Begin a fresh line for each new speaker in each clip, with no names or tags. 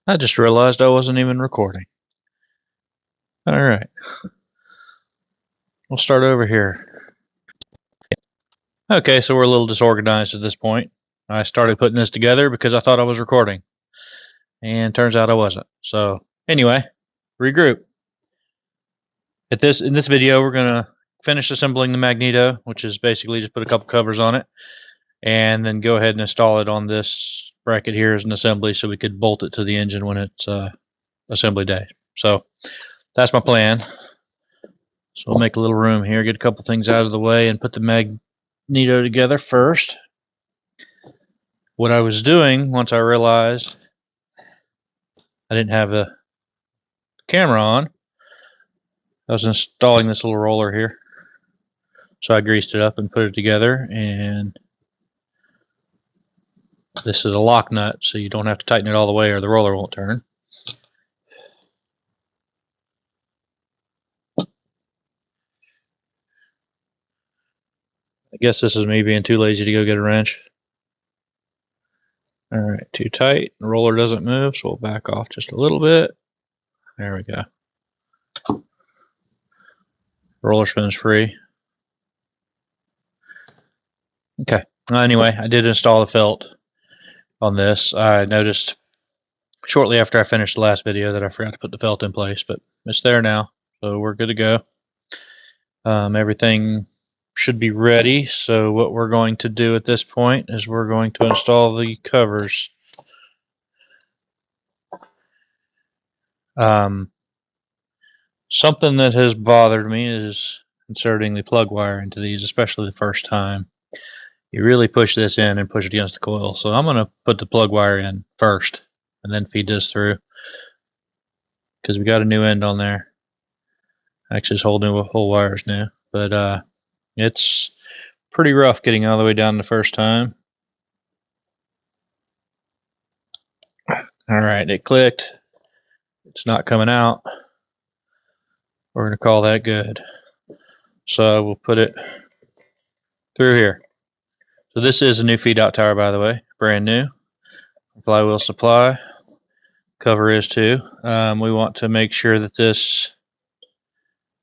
I just realized I wasn't even recording. Alright, we'll start over here. Okay, so we're a little disorganized at this point. I started putting this together because I thought I was recording. And turns out I wasn't. So, anyway, regroup. In this video, we're going to finish assembling the Magneto, which is basically just put a couple covers on it, and then go ahead and install it on this bracket here as an assembly so we could bolt it to the engine when it's assembly day. So, that's my plan. So we'll make a little room here, get a couple things out of the way, and put the Magneto together first. What I was doing once I realized I didn't have the camera on, I was installing this little roller here. So I greased it up and put it together, and this is a lock nut, so you don't have to tighten it all the way or the roller won't turn. I guess this is me being too lazy to go get a wrench. Alright, too tight. The roller doesn't move, so we'll back off just a little bit. There we go. Roller spins free. Okay. Anyway, I did install the felt on this. I noticed shortly after I finished the last video that I forgot to put the felt in place, but it's there now, so we're good to go. Everything should be ready, so what we're going to do at this point is we're going to install the covers. Something that has bothered me is inserting the plug wire into these, especially the first time. You really push this in and push it against the coil, so I'm going to put the plug wire in first and then feed this through, because we got a new end on there. Actually, this whole wire is new, but it's pretty rough getting all the way down the first time. Alright, it clicked. It's not coming out. We're going to call that good. So we'll put it through here. So this is a new feed out tower, by the way, brand new. Flywheel supply. Cover is too. We want to make sure that this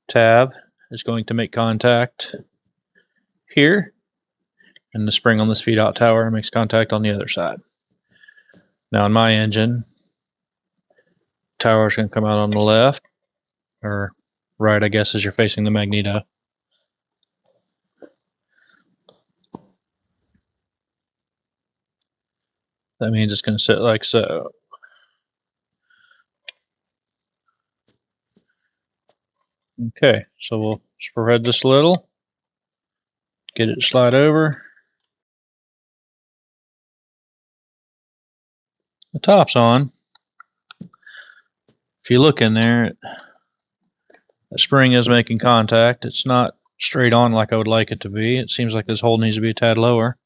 tab is going to make contact here, and the spring on this feed out tower makes contact on the other side. Now in my engine, tower is going to come out on the left, or right, I guess, as you're facing the Magneto. That means it's going to sit like so. Okay, so we'll spread this a little, get it to slide over. The top's on. If you look in there, the spring is making contact. It's not straight on like I would like it to be. It seems like this hole needs to be a tad lower,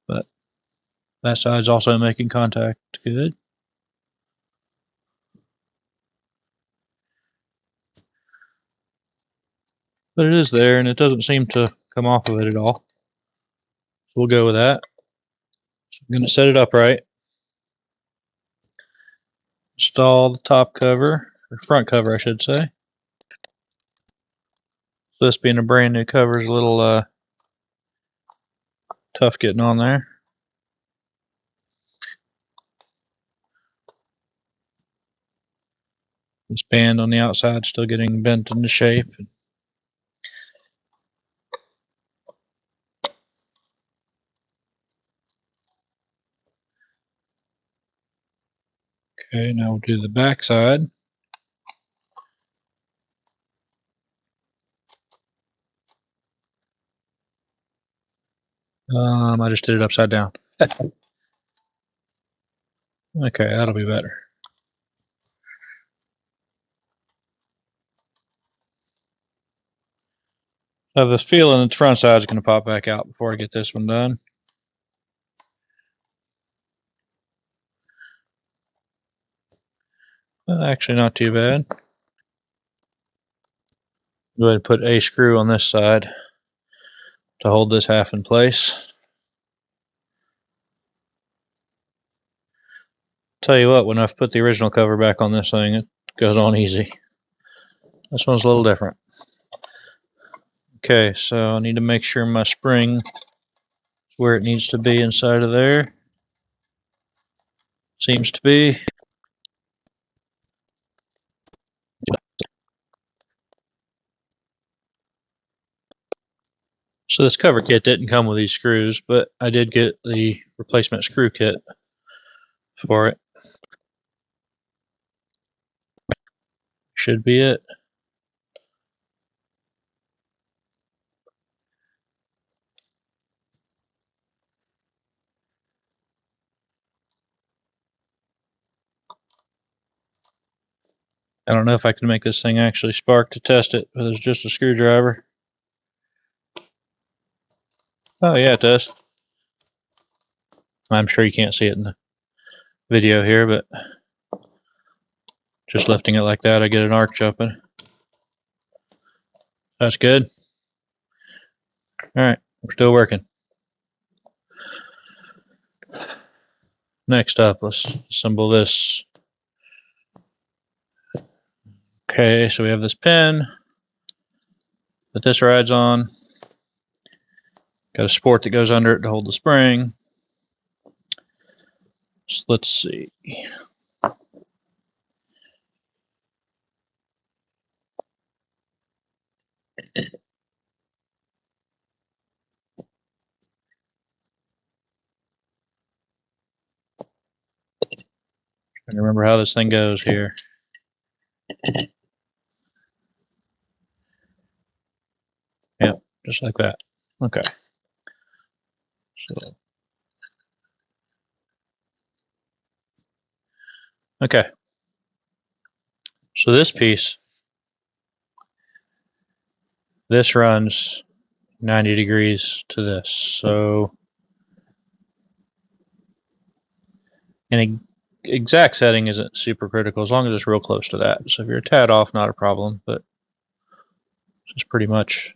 but that side's also making contact good. But it is there, and it doesn't seem to come off of it at all. So we'll go with that. So I'm going to set it up right. Install the top cover, or front cover I should say. So this being a brand new cover is a little tough getting on there. This band on the outside still getting bent into shape. Okay, now we'll do the back side. I just did it upside down. Okay, that'll be better. I have this feeling that the front side is going to pop back out before I get this one done. Actually, not too bad. Go ahead and put a screw on this side to hold this half in place. Tell you what, when I've put the original cover back on this thing, it goes on easy. This one's a little different. Okay, so I need to make sure my spring is where it needs to be inside of there. Seems to be. So this cover kit didn't come with these screws, but I did get the replacement screw kit for it. Should be it. I don't know if I can make this thing actually spark to test it, but it's just a screwdriver. Oh yeah, it does. I'm sure you can't see it in the video here, but just lifting it like that, I get an arc open. That's good. Alright, we're still working. Next up, let's assemble this. Okay, so we have this pin that this rides on. Got a support that goes under it to hold the spring. So let's see. Trying to remember how this thing goes here. Yep, just like that. Okay. Okay. So this piece, this runs 90 degrees to this. So an exact setting isn't super critical as long as it's real close to that. So if you're a tad off, not a problem, but it's pretty much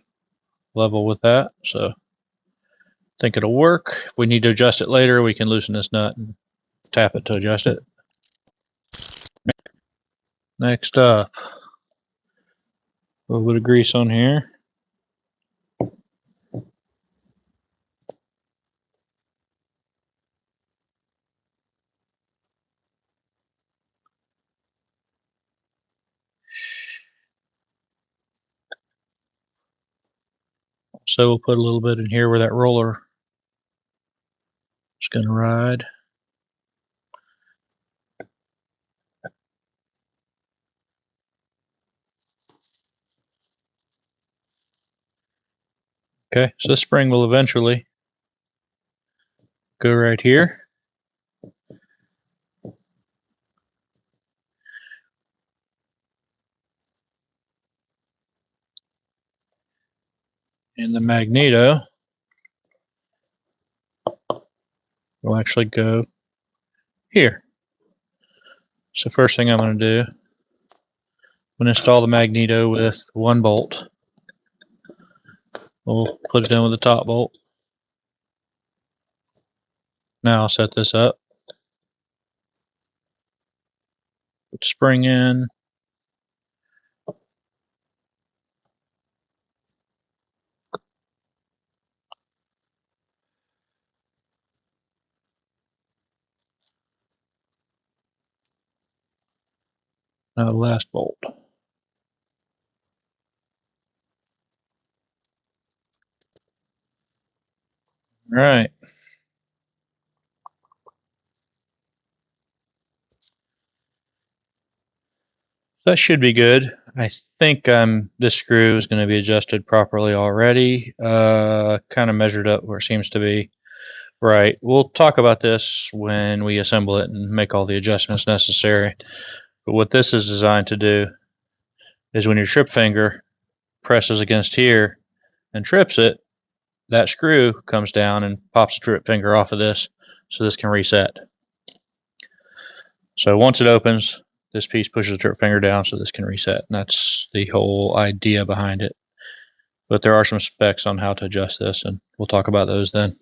level with that. So I think it'll work. If we need to adjust it later, we can loosen this nut and tap it to adjust it. Next up, a little bit of grease on here. So we'll put a little bit in here where that roller is going to ride. Okay, so this spring will eventually go right here. And the Magneto will actually go here. So first thing I'm going to do, I'm going to install the Magneto with one bolt. We'll put it in with the top bolt. Now I'll set this up. Put the spring in. Now the last bolt. Alright. That should be good. I think this screw is going to be adjusted properly already. Kind of measured up where it seems to be. Right. We'll talk about this when we assemble it and make all the adjustments necessary. But what this is designed to do is when your trip finger presses against here and trips it, that screw comes down and pops the trip finger off of this, so this can reset. So once it opens, this piece pushes the trip finger down so this can reset, and that's the whole idea behind it. But there are some specs on how to adjust this, and we'll talk about those then.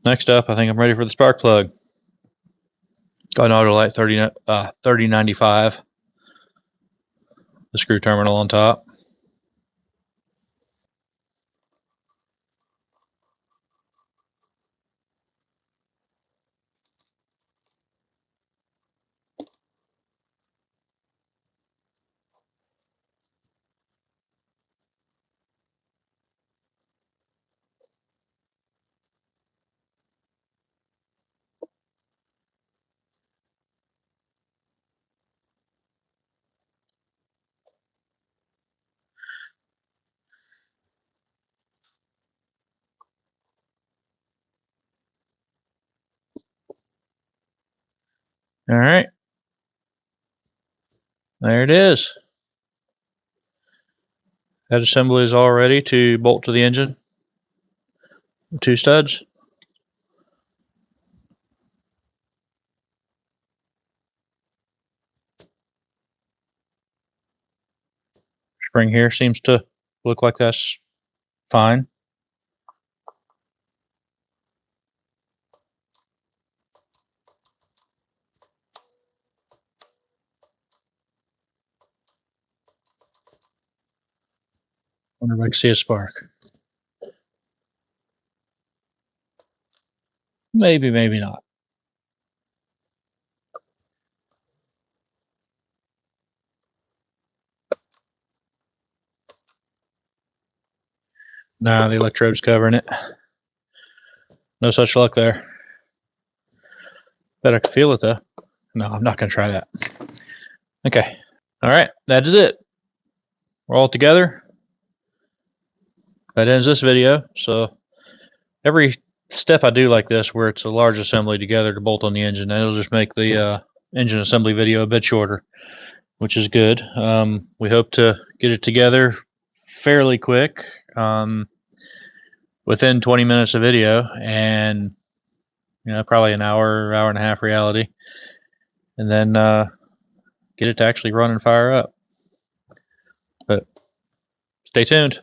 Next up, I think I'm ready for the spark plug. Got an auto light 3095. The screw terminal on top. Alright, there it is. That assembly is all ready to bolt to the engine. 2 studs. Spring here seems to look like that's fine. Wonder if I can see a spark. Maybe, maybe not. Nah, the electrode's covering it. No such luck there. Bet I can feel it though. No, I'm not going to try that. Okay. Alright, that is it. We're all together. That ends this video. So every step I do like this where it's a large assembly together to bolt on the engine, it'll just make the engine assembly video a bit shorter, which is good. We hope to get it together fairly quick, within 20 minutes of video, and probably an hour, hour and a half reality, and then get it to actually run and fire up. But stay tuned.